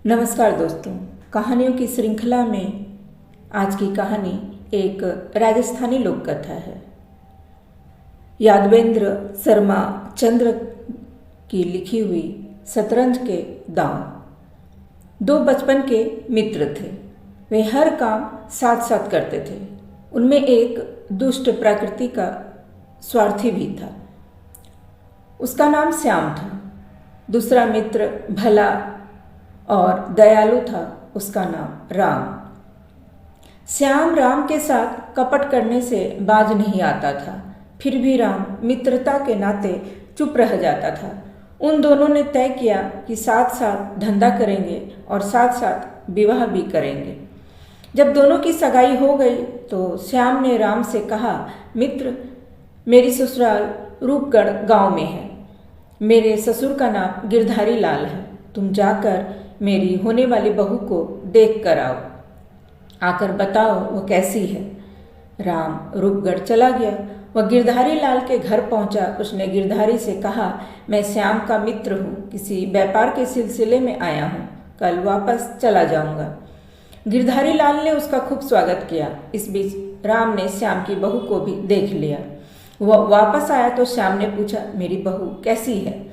नमस्कार दोस्तों, कहानियों की श्रृंखला में आज की कहानी एक राजस्थानी लोक कथा है। यादवेंद्र शर्मा चंद्र की लिखी हुई शतरंज के दांव। दो बचपन के मित्र थे। वे हर काम साथ साथ करते थे। उनमें एक दुष्ट प्रकृति का स्वार्थी भी था। उसका नाम श्याम था। दूसरा मित्र भला और दयालु था। उसका नाम राम। श्याम राम के साथ कपट करने से बाज नहीं आता था। फिर भी राम मित्रता के नाते चुप रह जाता था। उन दोनों ने तय किया कि साथ साथ धंधा करेंगे और साथ साथ विवाह भी करेंगे। जब दोनों की सगाई हो गई तो श्याम ने राम से कहा, मित्र, मेरी ससुराल रूपगढ़ गांव में है। मेरे ससुर का नाम गिरधारी लाल है। तुम जाकर मेरी होने वाली बहू को देख कर आओ। आकर बताओ वो कैसी है। राम रूपगढ़ चला गया। वह गिरधारी लाल के घर पहुंचा। उसने गिरधारी से कहा, मैं श्याम का मित्र हूँ, किसी व्यापार के सिलसिले में आया हूँ, कल वापस चला जाऊंगा। गिरधारी लाल ने उसका खूब स्वागत किया। इस बीच राम ने श्याम की बहू को भी देख लिया। वह वापस आया तो श्याम ने पूछा, मेरी बहू कैसी है।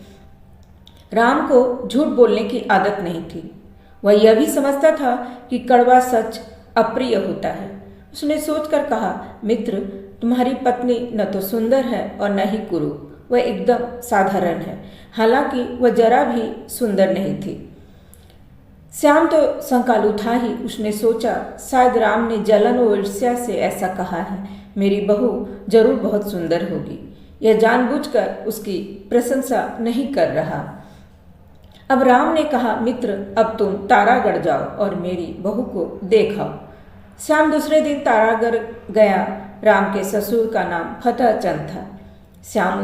राम को झूठ बोलने की आदत नहीं थी। वह यह भी समझता था कि कड़वा सच अप्रिय होता है। उसने सोचकर कहा, मित्र, तुम्हारी पत्नी न तो सुंदर है और न ही कुरूप। वह एकदम साधारण है। हालांकि वह जरा भी सुंदर नहीं थी। श्याम तो संकालू था ही। उसने सोचा, शायद राम ने जलन और ईर्ष्या से ऐसा कहा है। मेरी बहू जरूर बहुत सुंदर होगी। यह जानबूझकर उसकी प्रशंसा नहीं कर रहा। अब राम ने कहा, मित्र, अब तुम तारागढ़ जाओ और मेरी बहू को देखाओ। श्याम दूसरे दिन तारागढ़ गया। राम के ससुर का नाम फतेहचंद था। श्याम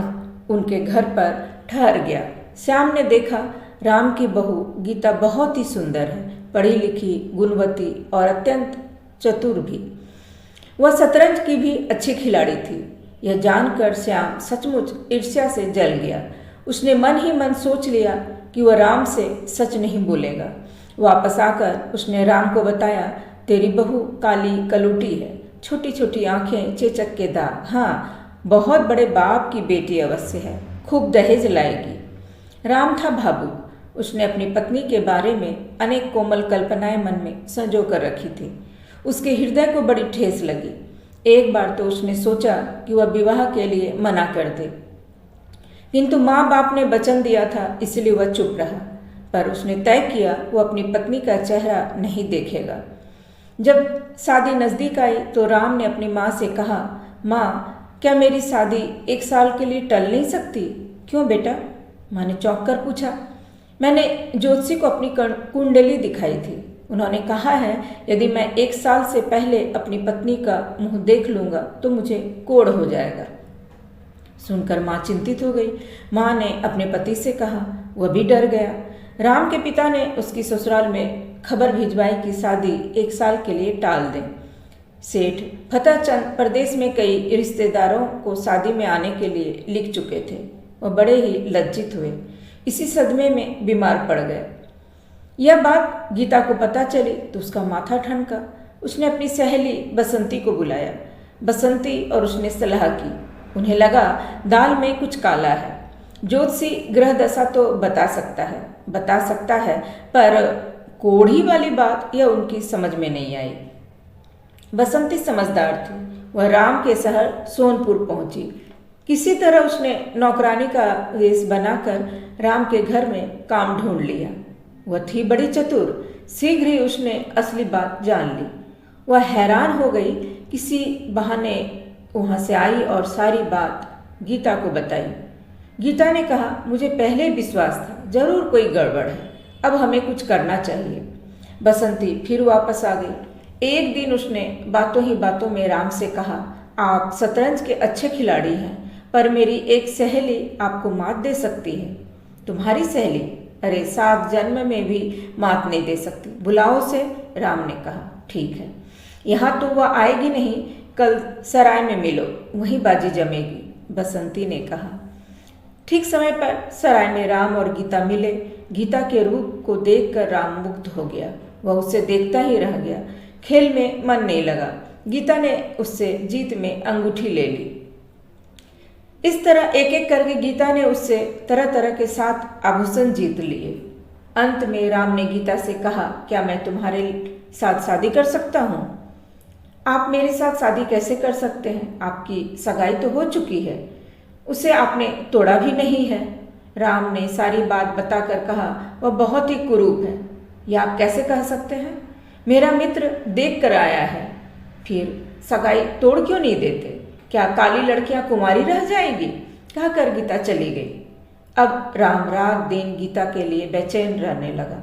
उनके घर पर ठहर गया। श्याम ने देखा, राम की बहू गीता बहुत ही सुंदर है, पढ़ी लिखी, गुणवती और अत्यंत चतुर भी। वह शतरंज की भी अच्छी खिलाड़ी थी। यह जानकर श्याम सचमुच ईर्ष्या से जल गया। उसने मन ही मन सोच लिया कि वह राम से सच नहीं बोलेगा। वापस आकर उसने राम को बताया, तेरी बहू काली कलूटी है, छोटी छोटी आंखें, चेचक के दाग, हाँ, बहुत बड़े बाप की बेटी अवश्य है, खूब दहेज लाएगी। राम था भावुक। उसने अपनी पत्नी के बारे में अनेक कोमल कल्पनाएं मन में संजो कर रखी थी। उसके हृदय को बड़ी ठेस लगी। एक बार तो उसने सोचा कि वह विवाह के लिए मना कर दे, किंतु माँ बाप ने वचन दिया था, इसलिए वह चुप रहा। पर उसने तय किया वो अपनी पत्नी का चेहरा नहीं देखेगा। जब शादी नज़दीक आई तो राम ने अपनी माँ से कहा, माँ, क्या मेरी शादी 1 साल के लिए टल नहीं सकती। क्यों बेटा? माँ ने चौंक कर पूछा। मैंने ज्योतिषी को अपनी कुंडली दिखाई थी। उन्होंने कहा है, यदि मैं 1 साल से पहले अपनी पत्नी का मुंह देख लूँगा तो मुझे कोढ़ हो जाएगा। सुनकर माँ चिंतित हो गई। माँ ने अपने पति से कहा। वह भी डर गया। राम के पिता ने उसकी ससुराल में खबर भिजवाई कि शादी 1 साल के लिए टाल दें। सेठ फतेहचंद प्रदेश में कई रिश्तेदारों को शादी में आने के लिए लिख चुके थे। वह बड़े ही लज्जित हुए। इसी सदमे में बीमार पड़ गए। यह बात गीता को पता चली तो उसका माथा ठनका। उसने अपनी सहेली बसंती को बुलाया। बसंती और उसने सलाह की। उन्हें लगा दाल में कुछ काला है। ज्योतिषी ग्रह दशा तो बता सकता है, पर कोढ़ी वाली बात यह उनकी समझ में नहीं आई। बसंती समझदार थी। वह राम के शहर सोनपुर पहुंची। किसी तरह उसने नौकरानी का वेश बनाकर राम के घर में काम ढूंढ लिया। वह थी बड़ी चतुर। शीघ्र ही उसने असली बात जान ली। वह हैरान हो गई। किसी बहाने वहाँ से आई और सारी बात गीता को बताई। गीता ने कहा, मुझे पहले ही विश्वास था, जरूर कोई गड़बड़ है। अब हमें कुछ करना चाहिए। बसंती फिर वापस आ गई। एक दिन उसने बातों ही बातों में राम से कहा, आप शतरंज के अच्छे खिलाड़ी हैं, पर मेरी एक सहेली आपको मात दे सकती है। तुम्हारी सहेली? अरे, 7 जन्म में भी मात नहीं दे सकती। बुलाओ से। राम ने कहा, ठीक है। यहाँ तो वह आएगी नहीं, कल सराय में मिलो, वहीं बाजी जमेगी। बसंती ने कहा। ठीक समय पर सराय में राम और गीता मिले। गीता के रूप को देखकर राम मुग्ध हो गया। वह उसे देखता ही रह गया। खेल में मन नहीं लगा। गीता ने उससे जीत में अंगूठी ले ली। इस तरह एक एक करके गीता ने उससे तरह तरह के 7 आभूषण जीत लिए। अंत में राम ने गीता से कहा, क्या मैं तुम्हारे साथ शादी कर सकता हूँ? आप मेरे साथ शादी कैसे कर सकते हैं? आपकी सगाई तो हो चुकी है, उसे आपने तोड़ा भी नहीं है। राम ने सारी बात बताकर कहा, वह बहुत ही कुरूप है। यह आप कैसे कह सकते हैं? मेरा मित्र देख कर आया है, फिर सगाई तोड़ क्यों नहीं देते? क्या काली लड़कियां कुंवारी रह जाएंगी? कहकर गीता चली गई। अब राम रात दिन गीता के लिए बेचैन रहने लगा।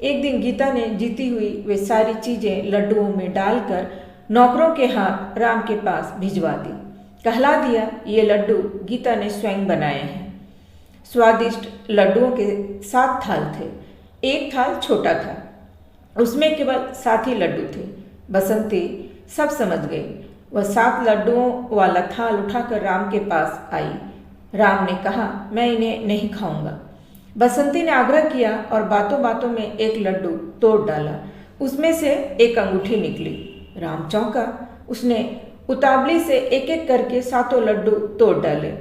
एक दिन गीता ने जीती हुई वे सारी चीजें लड्डुओं में डालकर नौकरों के हाथ राम के पास भिजवा दी। कहला दिया, ये लड्डू गीता ने स्वयं बनाए हैं। स्वादिष्ट लड्डुओं के 7 थाल थे। एक थाल छोटा था, उसमें केवल 7 ही लड्डू थे। बसंती सब समझ गई। वह 7 लड्डुओं वाला थाल उठाकर राम के पास आई। राम ने कहा, मैं इन्हें नहीं खाऊंगा। बसंती ने आग्रह किया और बातों बातों में एक लड्डू तोड़ डाला। उसमें से एक अंगूठी निकली। राम चौंका। उसने उतावली से एक एक करके 7 लड्डू तोड़ डाले।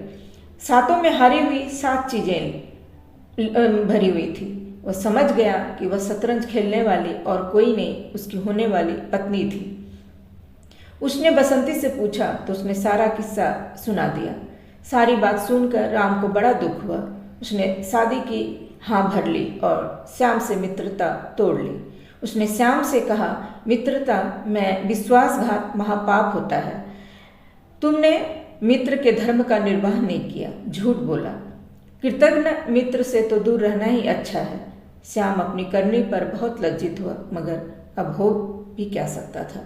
7 में हारी हुई 7 चीजें भरी हुई थी। वह समझ गया कि वह शतरंज खेलने वाली और कोई नहीं, उसकी होने वाली पत्नी थी। उसने बसंती से पूछा तो उसने सारा किस्सा सुना दिया। सारी बात सुनकर राम को बड़ा दुख हुआ। उसने शादी की हाँ भर ली और श्याम से मित्रता तोड़ ली। उसने श्याम से कहा, मित्रता में विश्वासघात महापाप होता है। तुमने मित्र के धर्म का निर्वाह नहीं किया, झूठ बोला। कृतज्ञ मित्र से तो दूर रहना ही अच्छा है। श्याम अपनी करनी पर बहुत लज्जित हुआ, मगर अब हो भी क्या सकता था।